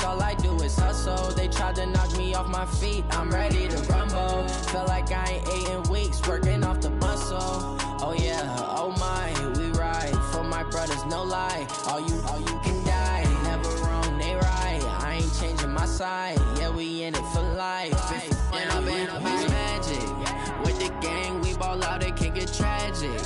all I do is hustle. They tried to knock me off my feet, I'm ready to rumble. Felt like I ain't ate in weeks, working off the muscle. Oh yeah, oh my, we ride for my brothers, no lie. All you can die, never wrong, they right. I ain't changing my side, yeah, we in it for life. And I've been magic. With the gang, we ball out, it can get tragic.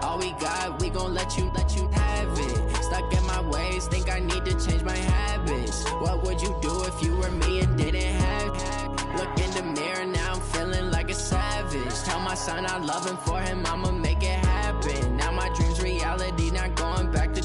All we got, we gon' let you have it. Stuck in my ways, think I need to change my habits. What would you do if you were me and didn't have it? Look in the mirror, now I'm feeling like a savage. Tell my son I love him, for him I'ma make it happen. Now my dream's reality, not going back to.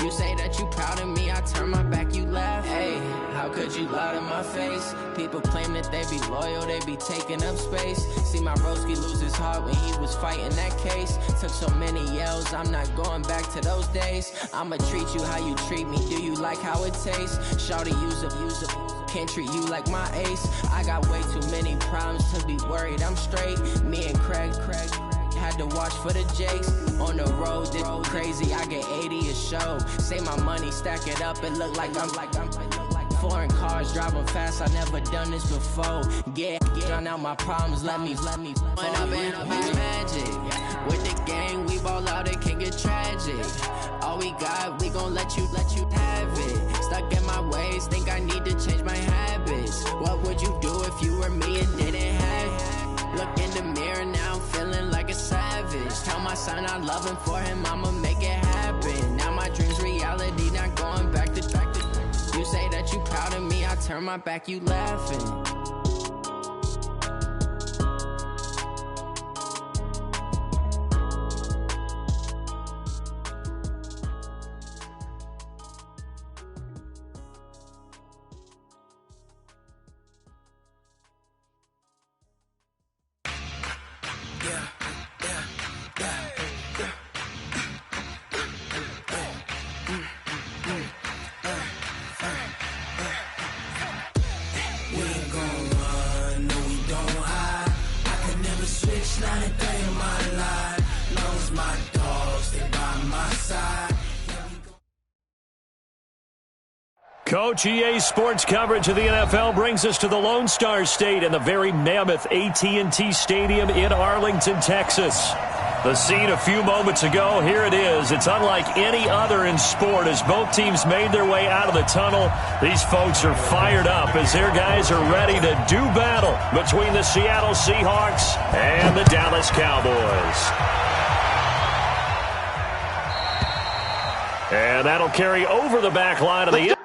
You say that you proud of me, I turn my back, you laugh. Hey, how could you lie to my face? People claim that they be loyal, they be taking up space. See my broski lose his heart when he was fighting that case. Took so many yells, I'm not going back to those days. I'ma treat you how you treat me, do you like how it tastes? Shawty, use up, can't treat you like my ace. I got way too many problems to be worried, I'm straight. Me and Craig had to watch for the Jakes. On the road, this crazy, I get 80 a show. Say my money, stack it up, it look like I'm foreign cars, driving fast, I never done this before. Get drown out my problems, let me. When I've been magic. With the gang, we ball out, it can get tragic. All we got, we gon' let you have it. Stuck in my ways, think I need to change my habits. What would you do if you were me and didn't have it? Look in the mirror, now I'm feeling like a savage. Tell my son I love him, for him I'ma make it happen. Now my dream's reality, not going back to. You say that you proud of me, I turn my back, you laughing. Coach, EA Sports coverage of the NFL brings us to the Lone Star State and the very mammoth AT&T Stadium in Arlington, Texas. The scene a few moments ago, here it is. It's unlike any other in sport as both teams made their way out of the tunnel. These folks are fired up as their guys are ready to do battle between the Seattle Seahawks and the Dallas Cowboys. And that'll carry over the back line of the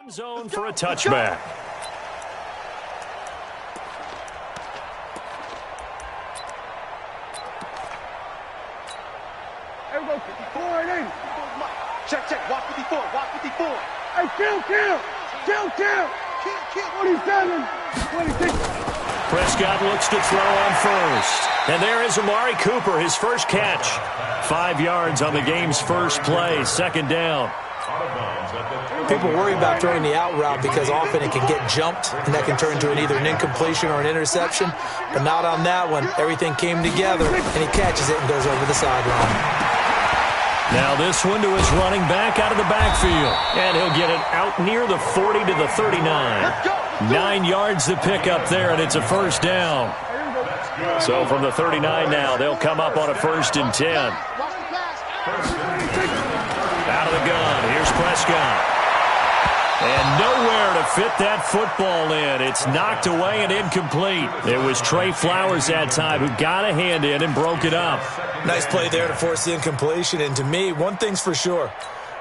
zone for a touchback. Everybody, 54 and 80. Check. Walk 54. Hey, kill. 27, 26. Prescott looks to throw on first. And there is Amari Cooper, his first catch. 5 yards on the game's first play, second down. People worry about throwing the out route because often it can get jumped, and that can turn into either an incompletion or an interception. But not on that one. Everything came together, and he catches it and goes over the sideline. Now this one to his running back out of the backfield. And he'll get it out near the 40 to the 39. 9 yards to pick up there, and it's a first down. So from the 39 now, they'll come up on a 1st and 10. Out of the gun, here's Prescott. And nowhere to fit that football in. It's knocked away and incomplete. It was Trey Flowers that time who got a hand in and broke it up. Nice play there to force the incompletion. And to me, one thing's for sure.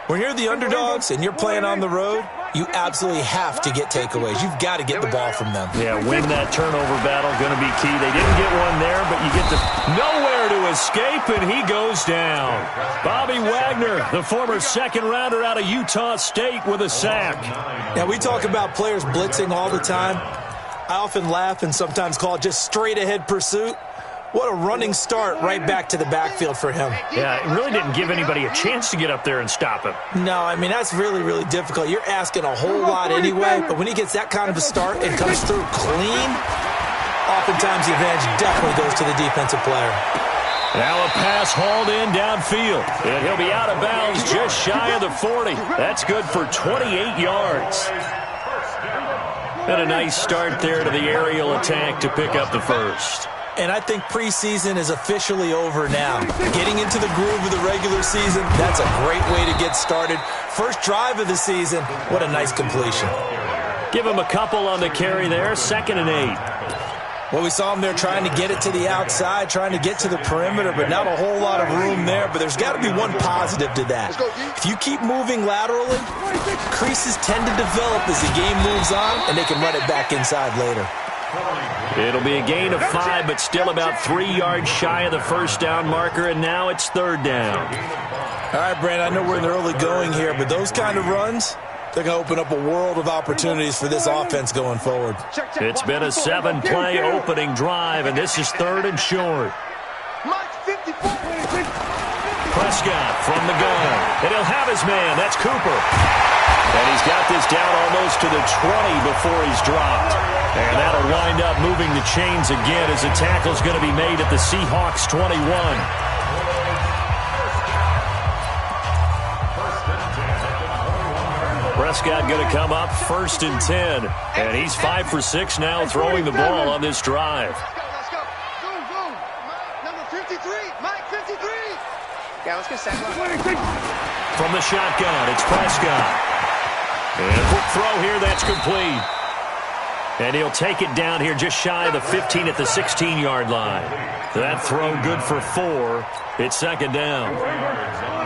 When you're the underdogs and you're playing on the road, you absolutely have to get takeaways. You've got to get the ball from them. Yeah, win that turnover battle, going to be key. They didn't get one there, but you get nowhere to escape, and he goes down. Bobby Wagner, the former second-rounder out of Utah State, with a sack. Now, we talk about players blitzing all the time. I often laugh and sometimes call it just straight-ahead pursuit. What a running start right back to the backfield for him. Yeah, it really didn't give anybody a chance to get up there and stop him. No, I mean, that's really, really difficult. You're asking a whole lot anyway, but when he gets that kind of a start and comes through clean, oftentimes the advantage definitely goes to the defensive player. Now a pass hauled in downfield, and he'll be out of bounds just shy of the 40. That's good for 28 yards. And a nice start there to the aerial attack to pick up the first. And I think preseason is officially over now. Getting into the groove of the regular season, that's a great way to get started. First drive of the season, what a nice completion. Give him a couple on the carry there, 2nd and 8. Well, we saw him there trying to get it to the outside, trying to get to the perimeter, but not a whole lot of room there. But there's got to be one positive to that. If you keep moving laterally, creases tend to develop as the game moves on, and they can run it back inside later. It'll be a gain of 5, but still about 3 yards shy of the first down marker, and now it's 3rd down. All right, Brand, I know we're in the early going here, but those kind of runs, they're going to open up a world of opportunities for this offense going forward. It's been a 7-play opening drive, and this is 3rd and short. Prescott from the gun, and he'll have his man. That's Cooper. And he's got this down almost to the 20 before he's dropped. And that'll wind up moving the chains again as the tackle's going to be made at the Seahawks 21. Prescott going to come up 1st and 10. And he's 5 for 6 now throwing the ball on this drive. Let's go. Go. Number 53. Mike 53. Yeah, let's get set. From the shotgun, it's Prescott. And a quick throw here, that's complete. And he'll take it down here just shy of the 15 at the 16-yard line. That throw good for 4. It's 2nd down.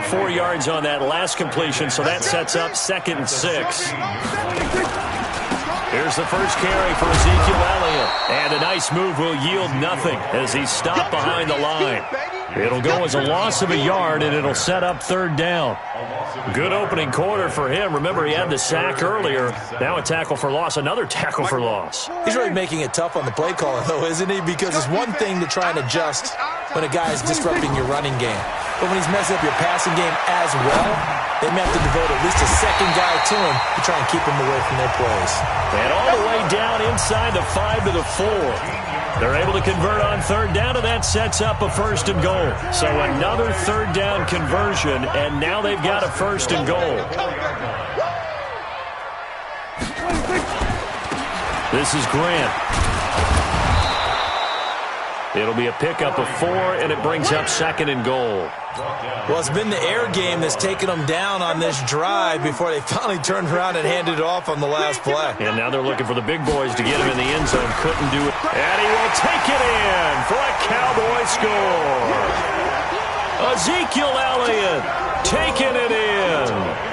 4 yards on that last completion, so that sets up 2nd and 6. Here's the first carry for Ezekiel Elliott. And a nice move will yield nothing as he's stopped behind the line. It'll go as a loss of a yard, and it'll set up 3rd down. Good opening quarter for him. Remember, he had the sack earlier. Now a tackle for loss, another tackle for loss. He's really making it tough on the play caller, though, isn't he? Because it's one thing to try and adjust when a guy is disrupting your running game. But when he's messing up your passing game as well, they may have to devote at least a second guy to him to try and keep him away from their plays. And all the way down inside the 5 to the 4. They're able to convert on 3rd down, and that sets up a 1st and goal. So another 3rd down conversion, and now they've got a 1st and goal. This is Grant. It'll be a pickup of 4, and it brings up 2nd and goal. Well, it's been the air game that's taken them down on this drive before they finally turned around and handed it off on the last play. And now they're looking for the big boys to get him in the end zone. Couldn't do it. And he will take it in for a Cowboy score. Ezekiel Elliott taking it in.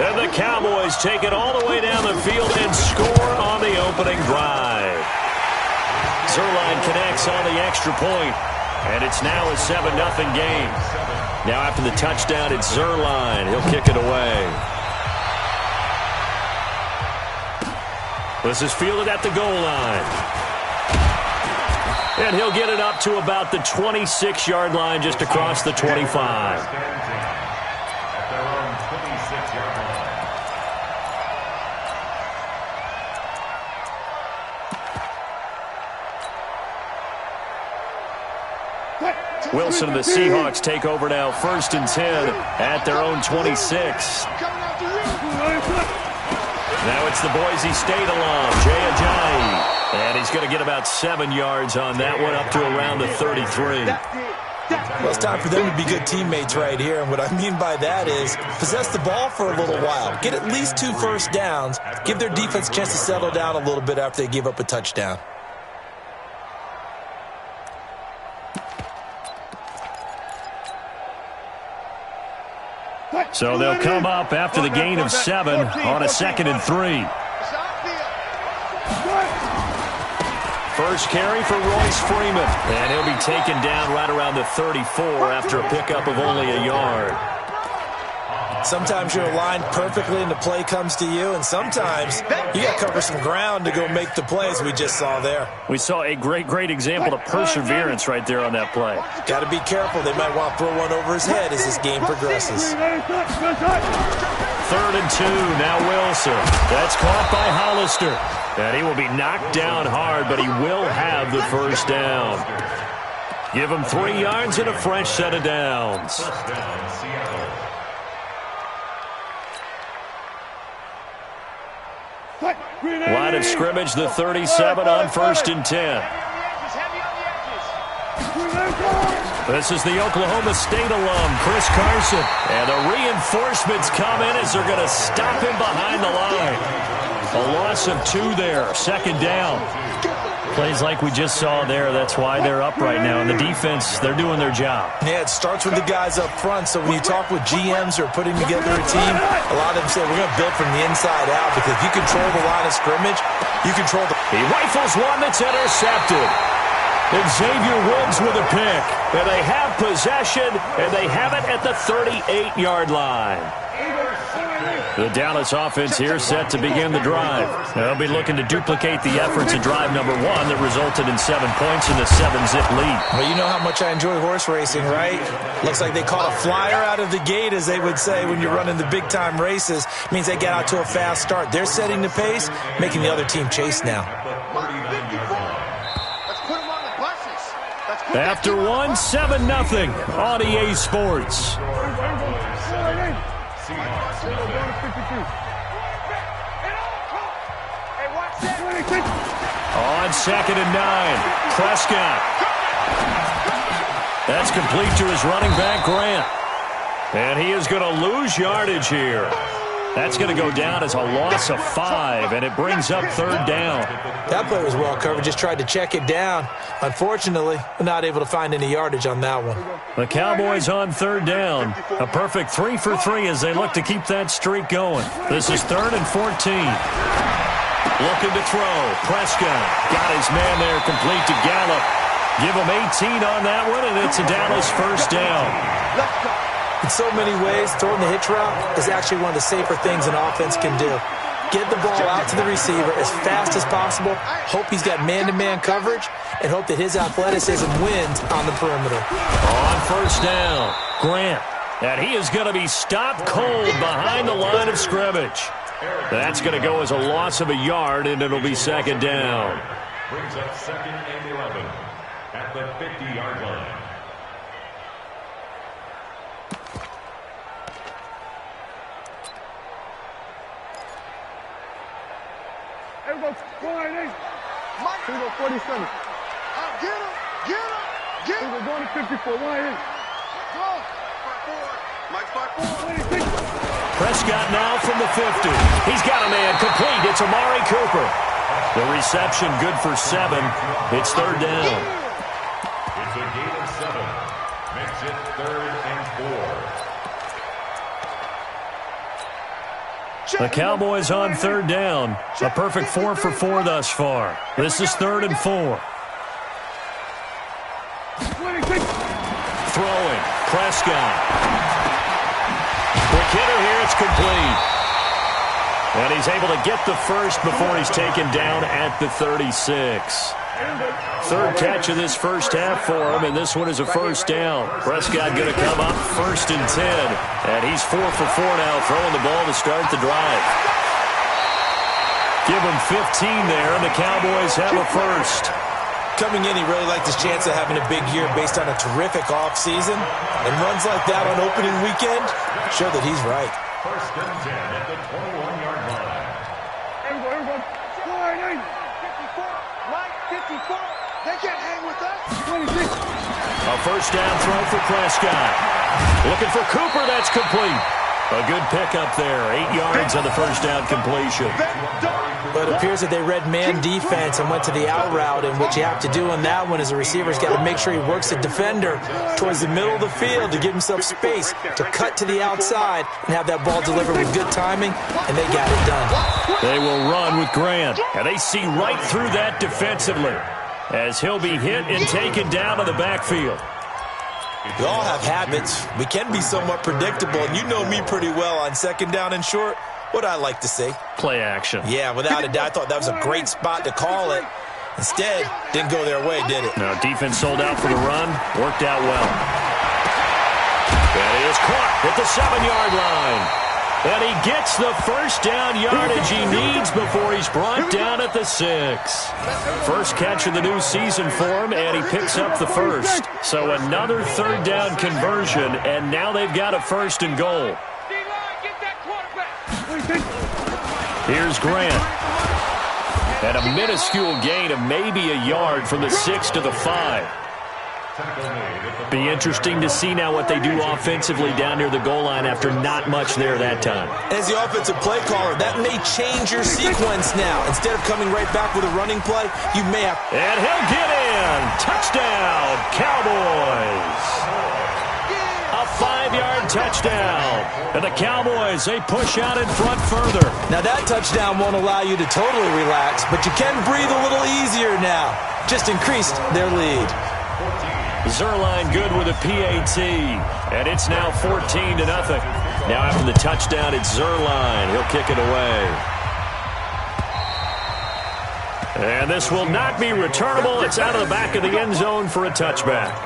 And the Cowboys take it all the way down the field and score on the opening drive. Zerline connects on the extra point, and it's now a 7-0 game. Now after the touchdown, it's Zerline. He'll kick it away. This is fielded at the goal line. And he'll get it up to about the 26-yard line just across the 25. Wilson and the Seahawks take over now, 1st and 10 at their own 26. Now it's the Boise State alum, Jay Ajayi. And he's going to get about 7 yards on that one, up to around the 33. Well, it's time for them to be good teammates right here. And what I mean by that is possess the ball for a little while. Get at least 2 first downs. Give their defense a chance to settle down a little bit after they give up a touchdown. So they'll come up after the gain of 7 on a 2nd and 3. First carry for Royce Freeman. And he'll be taken down right around the 34 after a pickup of only a yard. Sometimes you're aligned perfectly and the play comes to you, and sometimes you got to cover some ground to go make the plays we just saw there. We saw a great example of perseverance right there on that play. Got to be careful. They might want to throw one over his head as this game progresses. 3rd and 2, now Wilson. That's caught by Hollister. And he will be knocked down hard, but he will have the first down. Give him 3 yards and a fresh set of downs. Line of scrimmage, the 37 on 1st and 10. This is the Oklahoma State alum, Chris Carson. And the reinforcements come in as they're going to stop him behind the line. A loss of 2 there, 2nd down. Plays like we just saw there, that's why they're up right now. And the defense, they're doing their job. Yeah, it starts with the guys up front. So when you talk with GMs who are putting together a team, a lot of them say we're going to build from the inside out, because if you control the line of scrimmage, you control the... He rifles one that's intercepted. Xavier Woods with a pick. And they have possession, and they have it at the 38-yard line. The Dallas offense here set to begin the drive. They'll be looking to duplicate the efforts of drive number 1 that resulted in 7 points in the 7-zip lead. Well, you know how much I enjoy horse racing, right? Looks like they caught a flyer out of the gate, as they would say when you're running the big-time races. It means they get out to a fast start. They're setting the pace, making the other team chase now. After 1, 7-0 on EA Sports. On 2nd and 9, Prescott. That's complete to his running back, Grant. And he is going to lose yardage here. That's going to go down as a loss of 5, and it brings up 3rd down. That play was well covered, just tried to check it down. Unfortunately, we're not able to find any yardage on that one. The Cowboys on 3rd down. A perfect 3 for 3 as they look to keep that streak going. This is 3rd and 14. Looking to throw. Prescott got his man there, complete to Gallup. Give him 18 on that one, and it's a Dallas first down. In so many ways, throwing the hitch route is actually one of the safer things an offense can do. Get the ball out to the receiver as fast as possible, hope he's got man-to-man coverage, and hope that his athleticism wins on the perimeter. On 1st down, Grant. And he is going to be stopped cold behind the line of scrimmage. That's going to go as a loss of a yard, and it'll be 2nd down. Brings up 2nd and 11 at the 50-yard line. Everybody, Mike. 47. Get him. We're going to 54. Go. Mike's by 4. Prescott now from the 50. He's got a man complete. It's Amari Cooper. The reception good for 7. It's 3rd down. It's a gain of 7. Makes it 3rd and 4. The Cowboys on 3rd down. A perfect 4 for 4 thus far. This is 3rd and 4. Throwing. Prescott. Quick hitter here. It's complete. And he's able to get the first before he's taken down at the 36. 3rd catch of this first half for him, and this one is a first down. Prescott going to come up 1st and 10. And he's 4 for 4 now, throwing the ball to start the drive. Give him 15 there, and the Cowboys have a first. Coming in, he really liked his chance of having a big year based on a terrific offseason. And runs like that on opening weekend show that he's right. 1st and 10 at the 21-yard line. Everybody. 54. They can't hang with us. 26. A first down throw for Prescott. Looking for Cooper. That's complete. A good pickup there. 8 yards on the first down completion. But it appears that they read man defense and went to the out route, and what you have to do on that one is the receiver's got to make sure he works the defender towards the middle of the field to give himself space to cut to the outside and have that ball delivered with good timing, and they got it done. They will run with Grant, and they see right through that defensively as he'll be hit and taken down to the backfield. We all have habits. We can be somewhat predictable, and you know me pretty well on second down and short. What I like to say? Play action. Yeah, without a doubt, I thought that was a great spot to call it. Instead, didn't go their way, did it? Now, defense sold out for the run. Worked out well. That is caught at the 7-yard line. And he gets the first down yardage he needs before he's brought down at the 6. First catch of the new season for him, and he picks up the first. So another third down conversion, and now they've got a first and goal. Here's Grant. And a minuscule gain of maybe a yard from the 6 to the 5. Be interesting to see now what they do offensively down near the goal line after not much there that time. As the offensive play caller, that may change your sequence now. Instead of coming right back with a running play, you may have... And he'll get in. Touchdown, Cowboys. A 5-yard touchdown. And the Cowboys, they push out in front further. Now that touchdown won't allow you to totally relax, but you can breathe a little easier now. Just increased their lead. Zerline good with a PAT, and it's now 14-0. Now after the touchdown, it's Zerline. He'll kick it away. And this will not be returnable. It's out of the back of the end zone for a touchback.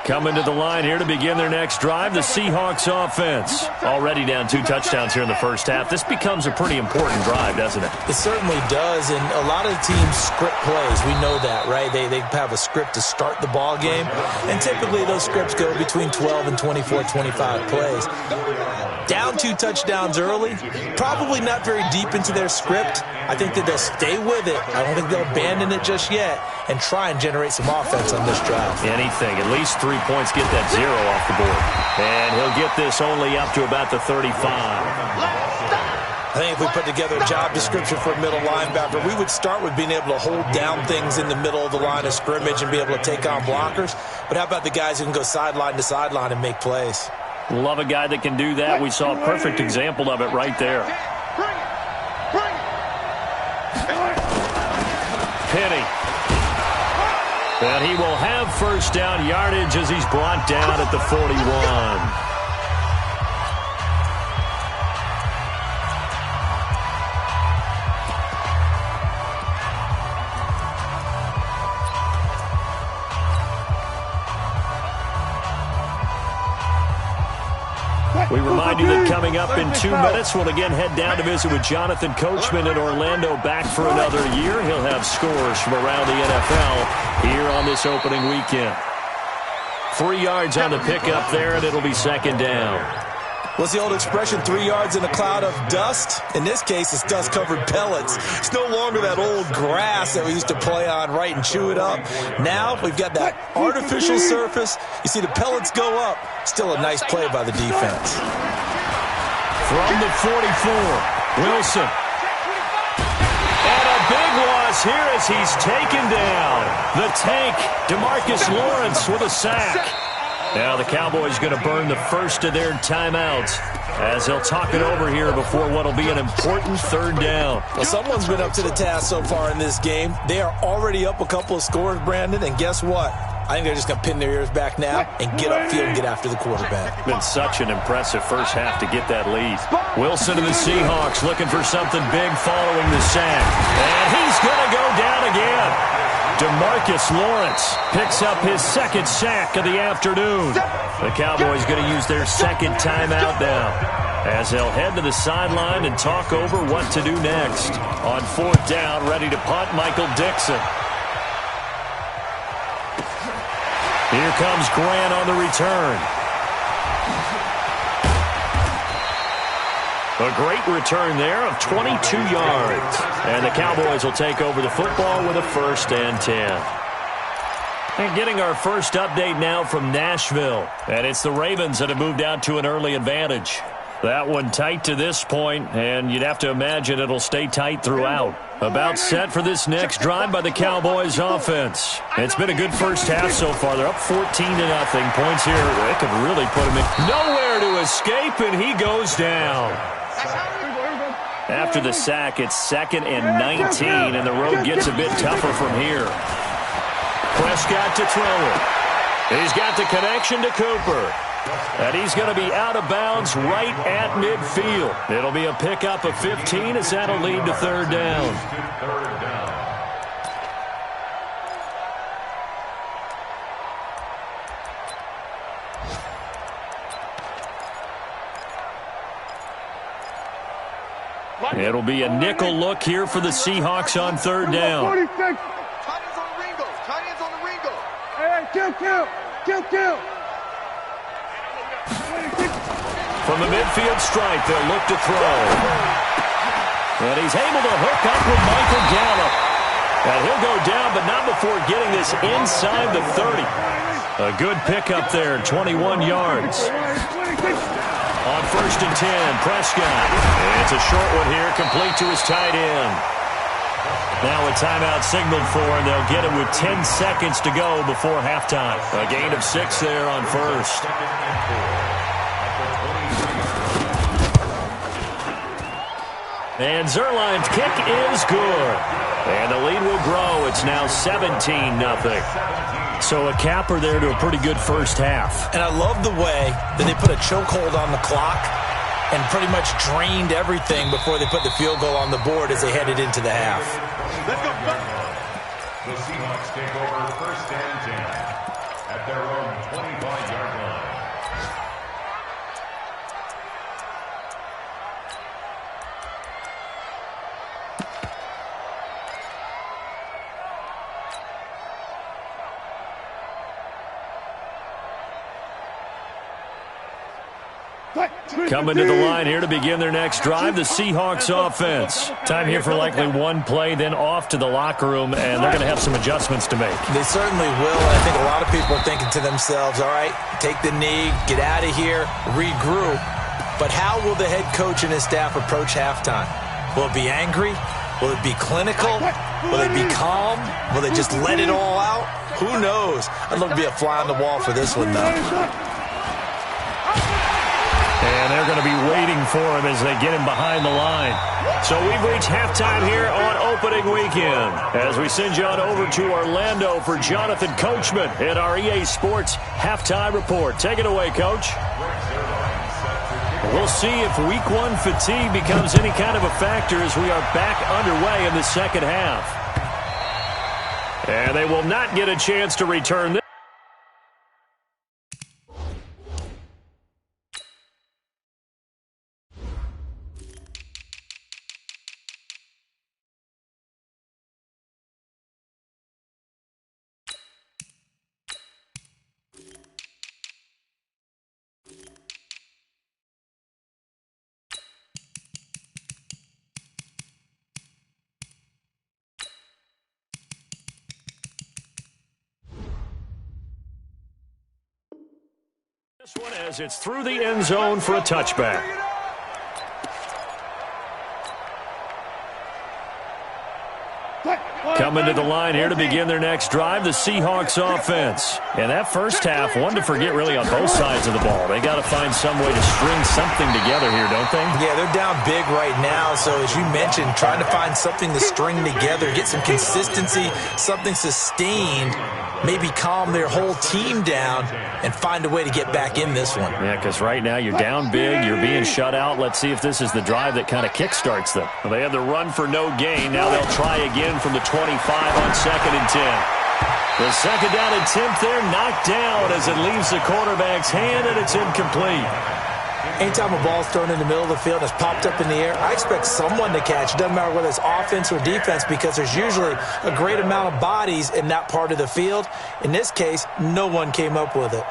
Coming to the line here to begin their next drive, the Seahawks offense. Already down 2 touchdowns here in the first half. This becomes a pretty important drive, doesn't it? It certainly does, and a lot of teams script plays. We know that, right? They have a script to start the ball game, and typically those scripts go between 12 and 24, 25 plays. Down 2 touchdowns early, probably not very deep into their script. I think that they'll stay with it. I don't think they'll abandon it just yet and try and generate some offense on this drive. Anything, at least 3 points, get that 0 off the board. And he'll get this only up to about the 35. I think if we put together a job description for a middle linebacker, we would start with being able to hold down things in the middle of the line of scrimmage and be able to take on blockers. But how about the guys who can go sideline to sideline and make plays? Love a guy that can do that. We saw a perfect example of it right there. Penny. And he will have first down yardage as he's brought down at the 41. We remind you that coming up in 2 minutes, we'll again head down to visit with Jonathan Coachman in Orlando, back for another year. He'll have scores from around the NFL here on this opening weekend. 3 yards on the pickup there, and it'll be second down. What's the old expression, 3 yards in a cloud of dust? In this case, it's dust-covered pellets. It's no longer that old grass that we used to play on, right, and chew it up. Now we've got that artificial surface. You see the pellets go up. Still a nice play by the defense. From the 44, Wilson. And a big loss here as he's taken down. The tank, DeMarcus Lawrence with a sack. Now the Cowboys going to burn the first of their timeouts as they'll talk it over here before what will be an important third down. Well, someone's been up to the task so far in this game. They are already up a couple of scores, Brandon, and guess what? I think they're just going to pin their ears back now and get upfield and get after the quarterback. Been such an impressive first half to get that lead. Wilson to the Seahawks looking for something big following the sack. And he's going to go down again. DeMarcus Lawrence picks up his second sack of the afternoon. The Cowboys going to use their second timeout now as they'll head to the sideline and talk over what to do next. On fourth down, ready to punt, Michael Dixon. Here comes Grant on the return. A great return there of 22 yards. And the Cowboys will take over the football with a 1st and 10. And getting our first update now from Nashville. And it's the Ravens that have moved out to an early advantage. That one tight to this point, and you'd have to imagine it'll stay tight throughout. About set for this next drive by the Cowboys offense. It's been a good first half so far. They're up 14-0. Points here, it could really put them in. Nowhere to escape, and he goes down. After the sack, it's 2nd and 19, and the road gets a bit tougher from here. Prescott to throw it. He's got the connection to Cooper. And he's going to be out of bounds right at midfield. It'll be a pickup of 15 as that'll lead to 3rd down. It'll be a nickel look here for the Seahawks on 3rd down. 46. Tight ends on the Ringo. Tight ends on the Ringo. Hey, kill. From the midfield stripe, they'll look to throw. And he's able to hook up with Michael Gallup. And he'll go down, but not before getting this inside the 30. A good pickup there, 21 yards. On 1st and 10, Prescott. It's a short one here, complete to his tight end. Now a timeout signaled for, and they'll get it with 10 seconds to go before halftime. A gain of 6 there on 1st. And Zerline's kick is good. And the lead will grow. It's now 17-0. So a capper there to a pretty good first half. And I love the way that they put a chokehold on the clock and pretty much drained everything before they put the field goal on the board as they headed into the half. The Seahawks take over 1st and 10 at their own 25-yard line. Coming to the line here to begin their next drive, the Seahawks offense. Time here for likely one play, then off to the locker room, and they're going to have some adjustments to make. They certainly will. I think a lot of people are thinking to themselves, all right, take the knee, get out of here, regroup. But how will the head coach and his staff approach halftime? Will it be angry? Will it be clinical? Will they be calm? Will they just let it all out? Who knows? I'd love to be a fly on the wall for this one, though. And they're going to be waiting for him as they get him behind the line. So we've reached halftime here on opening weekend as we send you on over to Orlando for Jonathan Coachman at our EA Sports Halftime Report. Take it away, Coach. We'll see if Week 1 fatigue becomes any kind of a factor as we are back underway in the second half. And they will not get a chance to return this. This one as it's through the end zone for a touchback. Coming to the line here to begin their next drive, the Seahawks offense. And that first half, one to forget really on both sides of the ball. They got to find some way to string something together here, don't they? Yeah, they're down big right now. So as you mentioned, trying to find something to string together, get some consistency, something sustained, maybe calm their whole team down and find a way to get back in this one. Yeah, because right now you're down big, you're being shut out. Let's see if this is the drive that kind of kickstarts them. Well, they had the run for no gain. Now they'll try again from the 25 on 2nd and 10. The second down attempt there knocked down as it leaves the quarterback's hand, and it's incomplete. Anytime a ball's thrown in the middle of the field and it's popped up in the air, I expect someone to catch. It doesn't matter whether it's offense or defense, because there's usually a great amount of bodies in that part of the field. In this case, no one came up with it.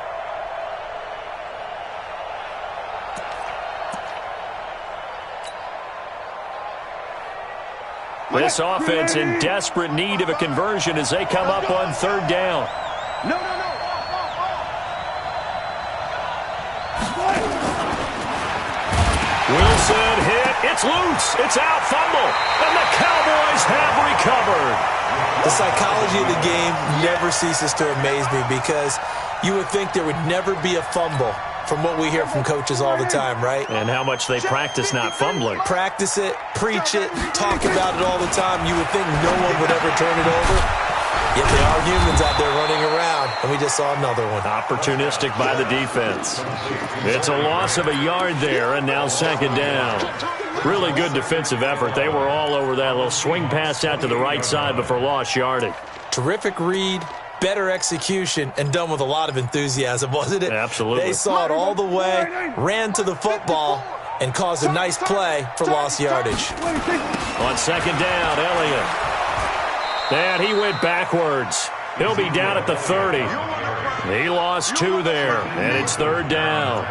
This offense in desperate need of a conversion as they come up on third down. No. Wilson hit. It's loose. It's out. Fumble. And the Cowboys have recovered. The psychology of the game never ceases to amaze me, because you would think there would never be a fumble from what we hear from coaches all the time, right? And how much they practice not fumbling. Practice it, preach it, talk about it all the time. You would think no one would ever turn it over. Yet there are humans out there running around, and we just saw another one. Opportunistic by the defense. It's a loss of a yard there, and now second down. Really good defensive effort. They were all over that little swing pass out to the right side before lost yardage. Terrific read, better execution, and done with a lot of enthusiasm, wasn't it? Absolutely. They saw it all the way, ran to the football, and caused a nice play for lost yardage. On second down, Elliott. And he went backwards. He'll be down at the 30. He lost 2 there, and it's third down.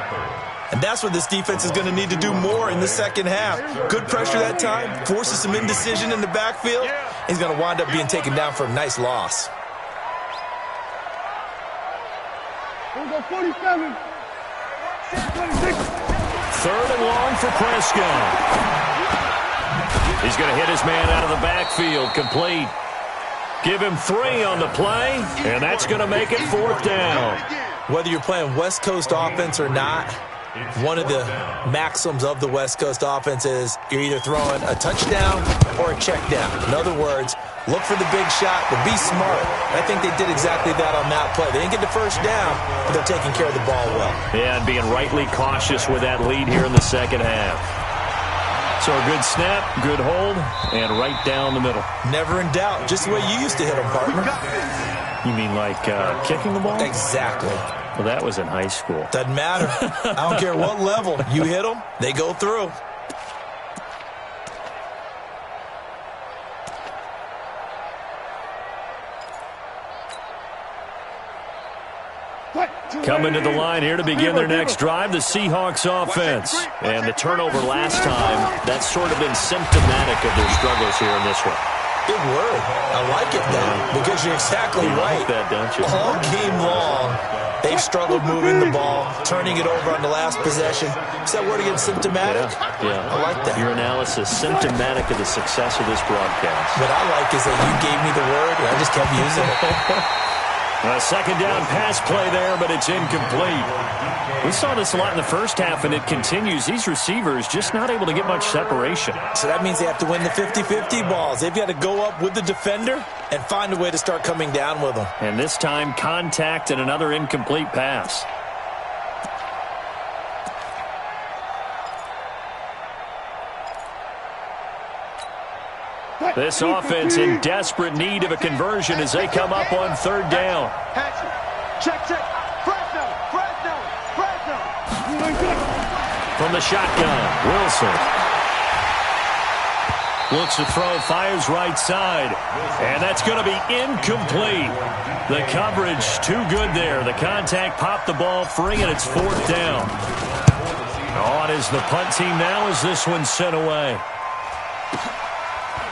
And that's what this defense is going to need to do more in the second half. Good pressure that time, forces some indecision in the backfield. He's going to wind up being taken down for a nice loss. We'll go 47. 26. Third and long for Prescott. He's going to hit his man out of the backfield, complete. Give him 3 on the play, and that's going to make it fourth down. Whether you're playing West Coast offense or not, one of the maxims of the West Coast offense is you're either throwing a touchdown or a check down. In other words, look for the big shot, but be smart. I think they did exactly that on that play. They didn't get the first down, but they're taking care of the ball well. Yeah, and being rightly cautious with that lead here in the second half. So a good snap, good hold, and right down the middle. Never in doubt. Just the way you used to hit them, partner. You mean like kicking the ball? Exactly. Well, that was in high school. Doesn't matter. I don't care what level. You hit them, they go through. Coming to the line here to begin their next drive, the Seahawks offense. And the turnover last time, that's sort of been symptomatic of their struggles here in this one. Good word. I like it, though, because you're exactly right. Like that, don't you? All game long, they've struggled moving the ball, turning it over on the last possession. Is that word again, symptomatic? Yeah. I like that. Your analysis, symptomatic of the success of this broadcast. What I like is that you gave me the word, and I just kept using it. A second down pass play there, but it's incomplete. We saw this a lot in the first half, and it continues. These receivers just not able to get much separation. So that means they have to win the 50-50 balls. They've got to go up with the defender and find a way to start coming down with them. And this time, contact and another incomplete pass. This offense in desperate need of a conversion as they come up on third down. Check. Fresno. From the shotgun, Wilson. Looks to throw, fires right side. And that's going to be incomplete. The coverage too good there. The contact popped the ball free, and it's fourth down. On is the punt team now as this one's sent away.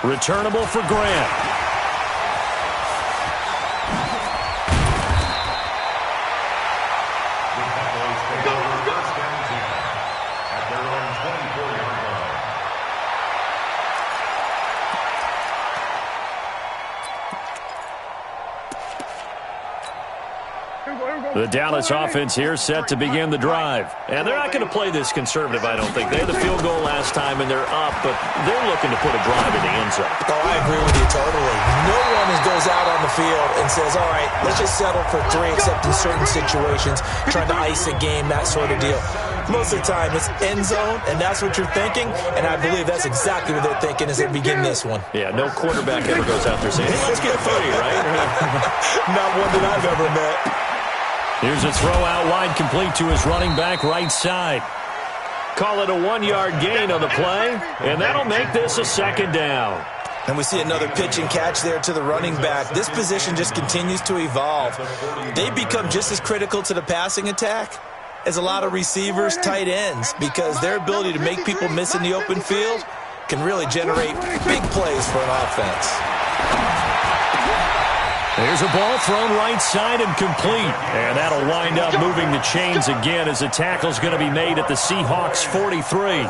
Returnable for Grant. The Dallas offense here set to begin the drive. And they're not going to play this conservative, I don't think. They had the field goal last time, and they're up, but they're looking to put a drive in the end zone. Oh, I agree with you totally. No one goes out on the field and says, all right, let's just settle for 3, except in certain situations, trying to ice a game, that sort of deal. Most of the time, it's end zone, and that's what you're thinking, and I believe that's exactly what they're thinking as they begin this one. Yeah, no quarterback ever goes out there saying, hey, let's get 3, right? Not one that I've ever met. Here's a throw out wide, complete to his running back right side. Call it a 1-yard gain on the play, and that'll make this a 2nd down. And we see another pitch and catch there to the running back. This position just continues to evolve. They become just as critical to the passing attack as a lot of receivers, tight ends, because their ability to make people miss in the open field can really generate big plays for an offense. There's a ball thrown right side and complete. And that'll wind up moving the chains again as the tackle's going to be made at the Seahawks 43.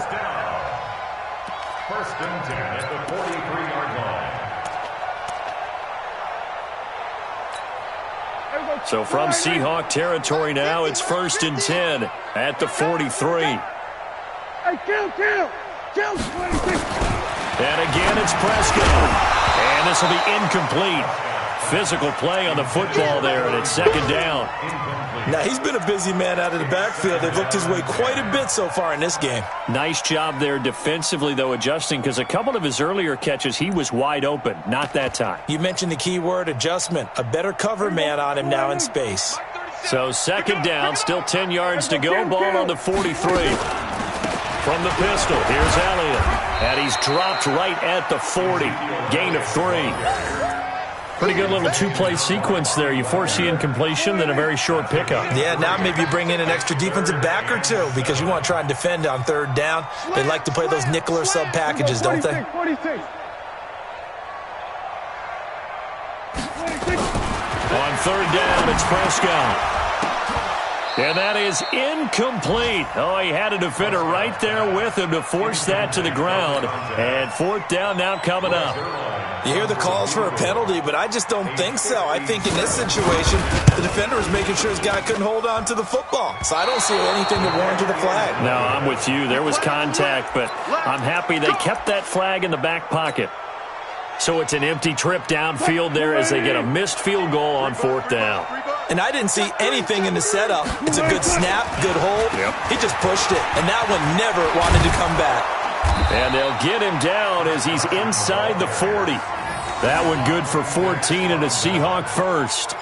1st and 10 at the 43-yard line. So from Seahawk territory now, it's 1st and 10 at the 43. Hey, kill! And again, it's Prescott. And this will be incomplete. Physical play on the football there, and it's 2nd down. Now, he's been a busy man out of the backfield. They've looked his way quite a bit so far in this game. Nice job there defensively, though, adjusting, because a couple of his earlier catches, he was wide open. Not that time. You mentioned the key word, adjustment. A better cover man on him now in space. So 2nd down, still 10 yards to go. Ball on the 43. From the pistol, here's Elliott. And he's dropped right at the 40. Gain of 3. Pretty good little 2-play sequence there. You force the incompletion, then a very short pickup. Yeah, now maybe you bring in an extra defensive back or two because you want to try and defend on 3rd down. They like to play those nickel or sub packages, don't they? 46. On 3rd down, it's Prescott. And that is incomplete. Oh, he had a defender right there with him to force that to the ground. And 4th down now coming up. You hear the calls for a penalty, but I just don't think so. I think in this situation, the defender was making sure his guy couldn't hold on to the football. So I don't see anything that warranted a flag. No, I'm with you. There was contact, but I'm happy they kept that flag in the back pocket. So it's an empty trip downfield there as they get a missed field goal on 4th down. And I didn't see anything in the setup. It's a good snap, good hold. Yep. He just pushed it, and that one never wanted to come back. And they'll get him down as he's inside the 40. That one good for 14 and a Seahawk first.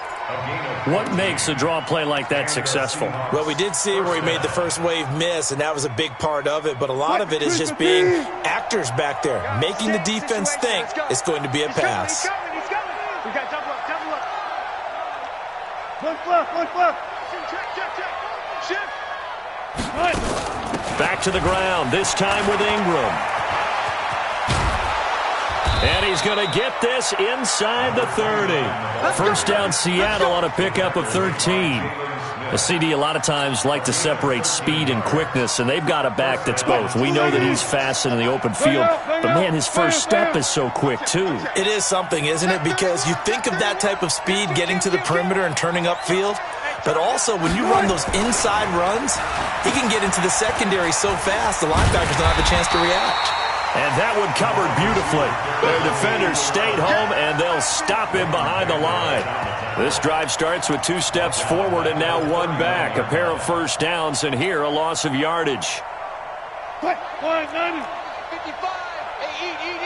What makes a draw play like that successful? Well, we did see where he made the first wave miss, and that was a big part of it. But a lot of it is just being actors back there, making the defense think it's going to be a pass. He's coming. We got double up. One fluff. Shift. Back to the ground, this time with Ingram. And he's going to get this inside the 30. 1st down Seattle on a pickup of 13. The CD a lot of times like to separate speed and quickness, and they've got a back that's both. We know that he's fast in the open field, but man, his first step is so quick too. It is something, isn't it? Because you think of that type of speed getting to the perimeter and turning upfield, but also when you run those inside runs, he can get into the secondary so fast the linebackers don't have a chance to react. And that one covered beautifully. Their defenders stayed home, and they'll stop him behind the line. This drive starts with 2 steps forward and now 1 back. A pair of 1st downs, and here a loss of yardage. 55. Hey, eat.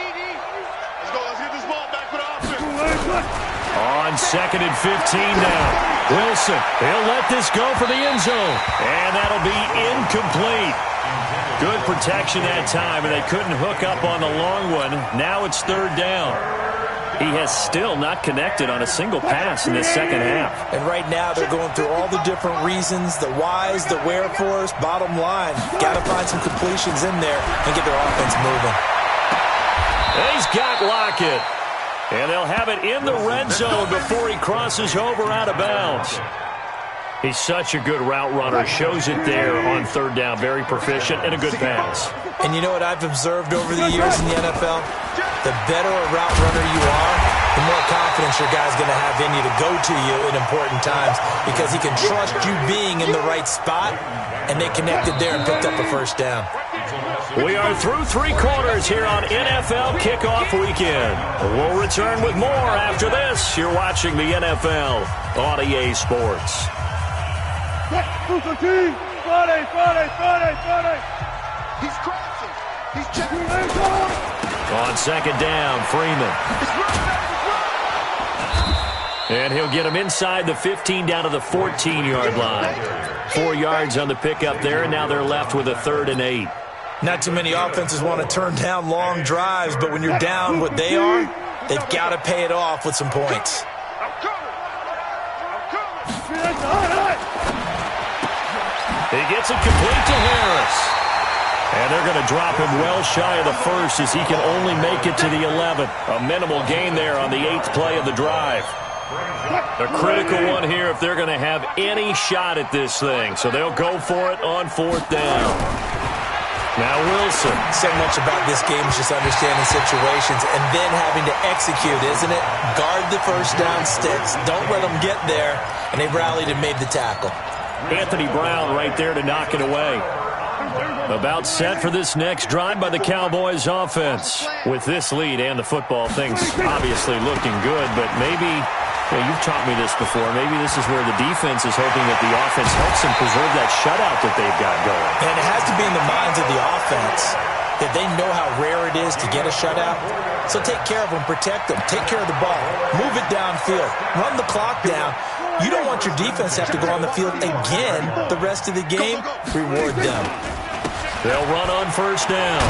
Let's get this ball back for the offense. On 2nd and 15 now. Wilson, he'll let this go for the end zone. And that'll be incomplete. Good protection that time, and they couldn't hook up on the long one. Now it's 3rd down. He has still not connected on a single pass in this second half. And right now they're going through all the different reasons, the whys, the wherefores. Bottom line, got to find some completions in there and get their offense moving. He's got Lockett. And they'll have it in the red zone before he crosses over out of bounds. He's such a good route runner. Shows it there on 3rd down. Very proficient and a good pass. And you know what I've observed over the years in the NFL? The better a route runner you are, the more confidence your guy's going to have in you to go to you in important times because he can trust you being in the right spot, and they connected there and picked up a 1st down. We are through 3 quarters here on NFL Kickoff Weekend. We'll return with more after this. You're watching the NFL on EA Sports. Friday. He's crossing. He's checking. On 2nd down, Freeman. And he'll get him inside the 15 down to the 14-yard line. 4 yards on the pickup there, and now they're left with a 3rd and 8. Not too many offenses want to turn down long drives, but when you're down what they are, they've got to pay it off with some points. He gets it complete to Harris. And they're going to drop him well shy of the first as he can only make it to the 11th. A minimal gain there on the 8th play of the drive. A critical one here if they're going to have any shot at this thing. So they'll go for it on 4th down. Now Wilson. So much about this game is just understanding situations and then having to execute, isn't it? Guard the first down sticks. Don't let them get there. And they rallied and made the tackle. Anthony Brown right there to knock it away. About set for this next drive by the Cowboys offense. With this lead and the football, things obviously looking good, but maybe, you've taught me this before, maybe this is where the defense is hoping that the offense helps them preserve that shutout that they've got going. And it has to be in the minds of the offense that they know how rare it is to get a shutout. So take care of them, protect them, take care of the ball, move it downfield, run the clock down. You don't want your defense to have to go on the field again the rest of the game. Reward them. They'll run on 1st down.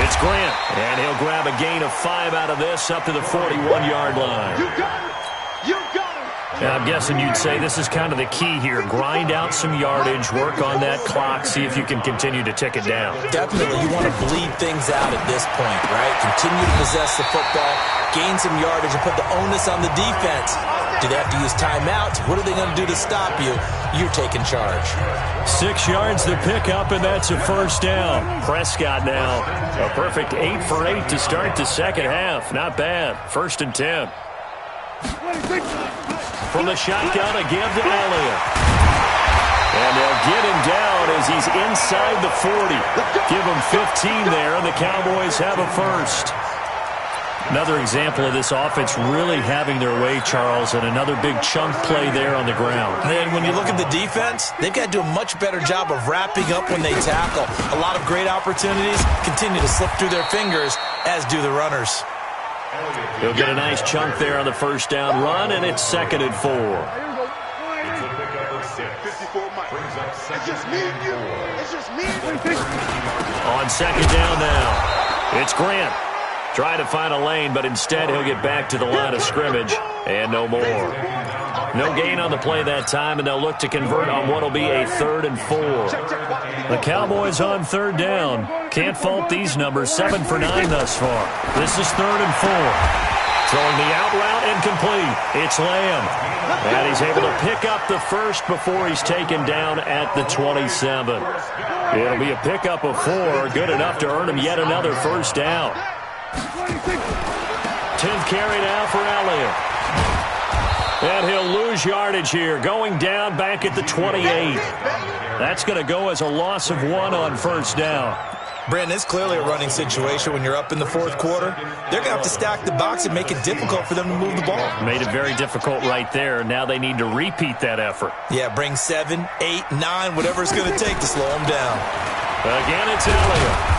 It's Grant, and he'll grab a gain of 5 out of this up to the 41-yard line. You got it. You got it. And I'm guessing you'd say this is kind of the key here. Grind out some yardage, work on that clock, see if you can continue to tick it down. Definitely. You want to bleed things out at this point, right? Continue to possess the football, gain some yardage, and put the onus on the defense. Do they have to use timeouts? What are they going to do to stop you? You're taking charge. 6 yards to pick up, and that's a 1st down. Prescott now. A perfect 8 for 8 to start the second half. Not bad. 1st and 10. From the shotgun, a give to Elliott. And they'll get him down as he's inside the 40. Give him 15 there, and the Cowboys have a 1st. Another example of this offense really having their way, Charles, and another big chunk play there on the ground. And when you look at the defense, they've got to do a much better job of wrapping up when they tackle. A lot of great opportunities continue to slip through their fingers, as do the runners. He'll get a nice chunk there on the 1st down run, and it's 2nd and 4. It's just me and you. It's just me and you. On 2nd down now, it's Grant. Trying to find a lane, but instead he'll get back to the line of scrimmage, and no more. No gain on the play that time, and they'll look to convert on what will be a 3rd and 4. The Cowboys on 3rd down. Can't fault these numbers, 7 for 9 thus far. This is 3rd and 4. Throwing the out route incomplete. It's Lamb. And he's able to pick up the 1st before he's taken down at the 27. It'll be a pickup of 4, good enough to earn him yet another 1st down. 10th carry now for Elliott. And he'll lose yardage here, going down back at the 28. That's going to go as a loss of 1 on 1st down. Brandon, it's clearly a running situation when you're up in the 4th quarter. They're going to have to stack the box and make it difficult for them to move the ball. Made it very difficult right there. Now they need to repeat that effort. Yeah, bring 7, 8, 9, whatever it's going to take to slow them down. Again, it's Elliott.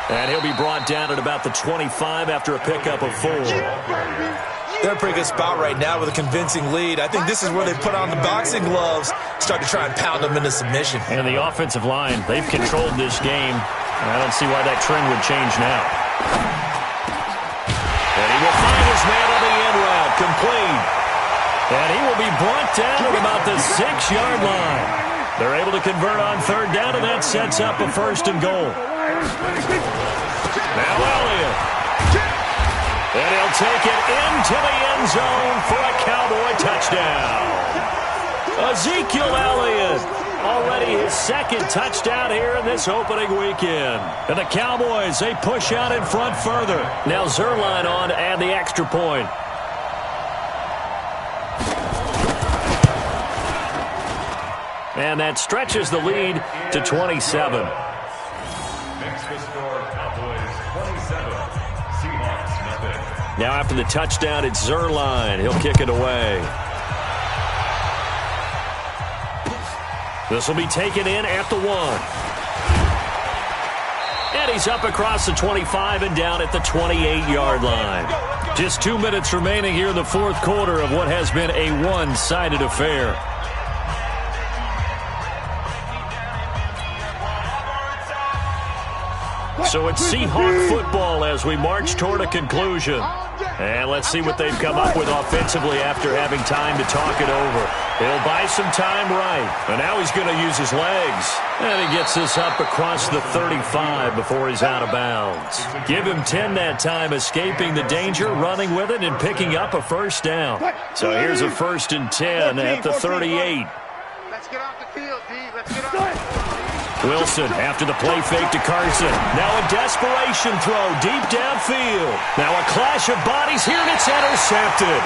And he'll be brought down at about the 25 after a pickup of 4. They're in a pretty good spot right now with a convincing lead. I think this is where they put on the boxing gloves, start to try and pound them into submission. And the offensive line, they've controlled this game. I don't see why that trend would change now. And he will find his man on the end route, complete. And he will be brought down at about the 6-yard line. They're able to convert on 3rd down, and that sets up a 1st and goal. Now Elliott. And he'll take it into the end zone for a Cowboy touchdown. Ezekiel Elliott, already his 2nd touchdown here in this opening weekend. And the Cowboys, they push out in front further. Now Zerline on to add the extra point. And that stretches the lead to 27. Next to score, Cowboys 27, Seahawks nothing. Now after the touchdown, it's Zerline. He'll kick it away. This will be taken in at the 1. And he's up across the 25 and down at the 28-yard line. Just 2 minutes remaining here in the fourth quarter of what has been a one-sided affair. So it's Seahawk football as we march toward a conclusion. And let's see what they've come up with offensively after having time to talk it over. He'll buy some time right. And now he's going to use his legs. And he gets this up across the 35 before he's out of bounds. Give him 10 that time, escaping the danger, running with it, and picking up a first down. So here's a 1st and 10 at the 38. Let's get off the field, D. Let's get off. Wilson after the play fake to Carson. Now a desperation throw deep downfield. Now a clash of bodies here, and it's intercepted.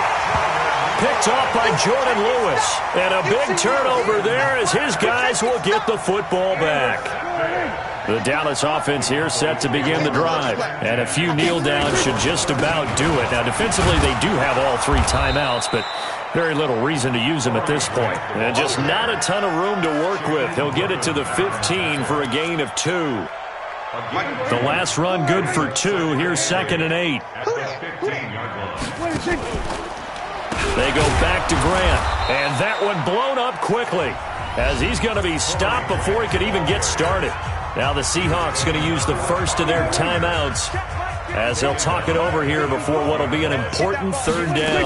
Picked off by Jordan Lewis. And a big turnover there as his guys will get the football back. The Dallas offense here set to begin the drive. And a few kneel downs should just about do it. Now defensively they do have all 3 timeouts, but very little reason to use him at this point. And just not a ton of room to work with. He'll get it to the 15 for a gain of 2. The last run good for 2. Here's 2nd and 8. They go back to Grant. And that one blown up quickly as he's going to be stopped before he could even get started. Now the Seahawks going to use the first of their timeouts as they'll talk it over here before what will be an important 3rd down.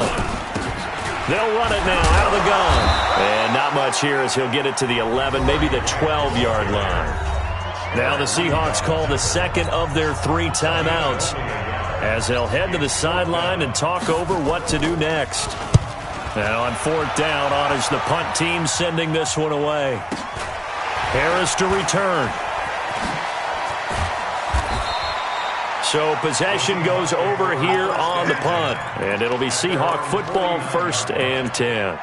They'll run it now out of the gun. And not much here as he'll get it to the 11, maybe the 12-yard line. Now the Seahawks call the 2nd of their 3 timeouts as they'll head to the sideline and talk over what to do next. Now on 4th down, honors the punt team, sending this one away. Harris to return. So possession goes over here on the punt. And it'll be Seahawk football, 1st and 10.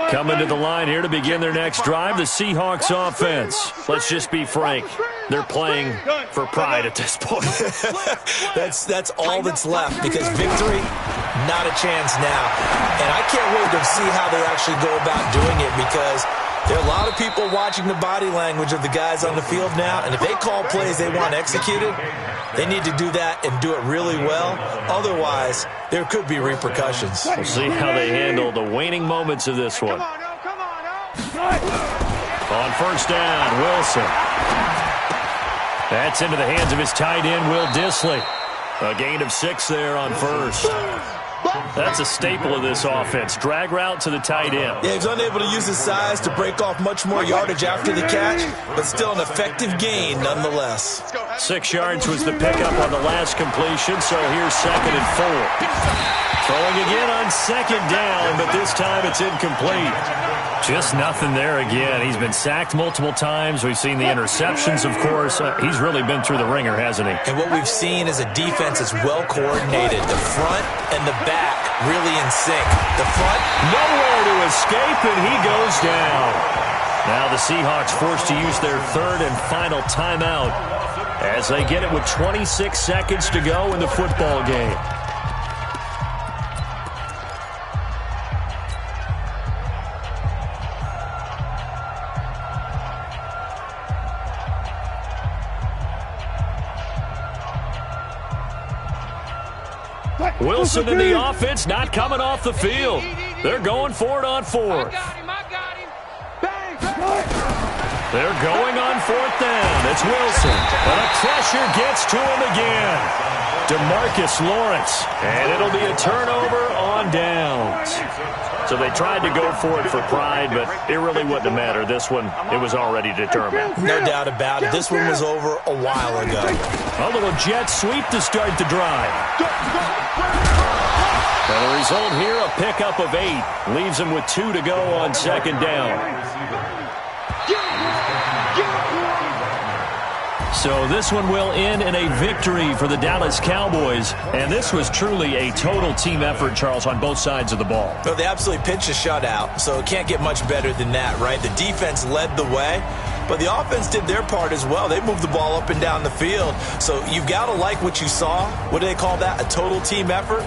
Coming to the line here to begin their next drive, the Seahawks offense. Let's just be frank. They're playing for pride at this point. That's all that's left, because victory, not a chance now. And I can't wait to see how they actually go about doing it, because there are a lot of people watching the body language of the guys on the field now, and if they call plays they want executed, they need to do that and do it really well. Otherwise, there could be repercussions. We'll see how they handle the waning moments of this one. On 1st down, Wilson. That's into the hands of his tight end, Will Dissly. A gain of 6 there on 1st. That's a staple of this offense. Drag route to the tight end. Yeah, he's unable to use his size to break off much more yardage after the catch, but still an effective gain nonetheless. 6 yards was the pickup on the last completion, so here's 2nd and 4. Throwing again on 2nd down, but this time it's incomplete. Just nothing there again. He's been sacked multiple times. We've seen the interceptions, of course. He's really been through the ringer, hasn't he? And what we've seen is a defense that's well coordinated. The front and the back really in sync. The front, nowhere to escape, and he goes down. Now the Seahawks forced to use their 3rd and final timeout as they get it with 26 seconds to go in the football game. Wilson in the offense, not coming off the field. They're going for it on 4th. They're going on 4th down. It's Wilson. But a pressure gets to him again. DeMarcus Lawrence. And it'll be a turnover on downs. So they tried to go for it for pride, but it really wouldn't have mattered. This one, it was already determined. No doubt about it. This one was over a while ago. A little jet sweep to start the drive. And the result here, a pickup of 8. Leaves them with 2 to go on 2nd down. So this one will end in a victory for the Dallas Cowboys. And this was truly a total team effort, Charles, on both sides of the ball. Well, they absolutely pitched a shutout, so it can't get much better than that, right? The defense led the way, but the offense did their part as well. They moved the ball up and down the field. So you've got to like what you saw. What do they call that? A total team effort?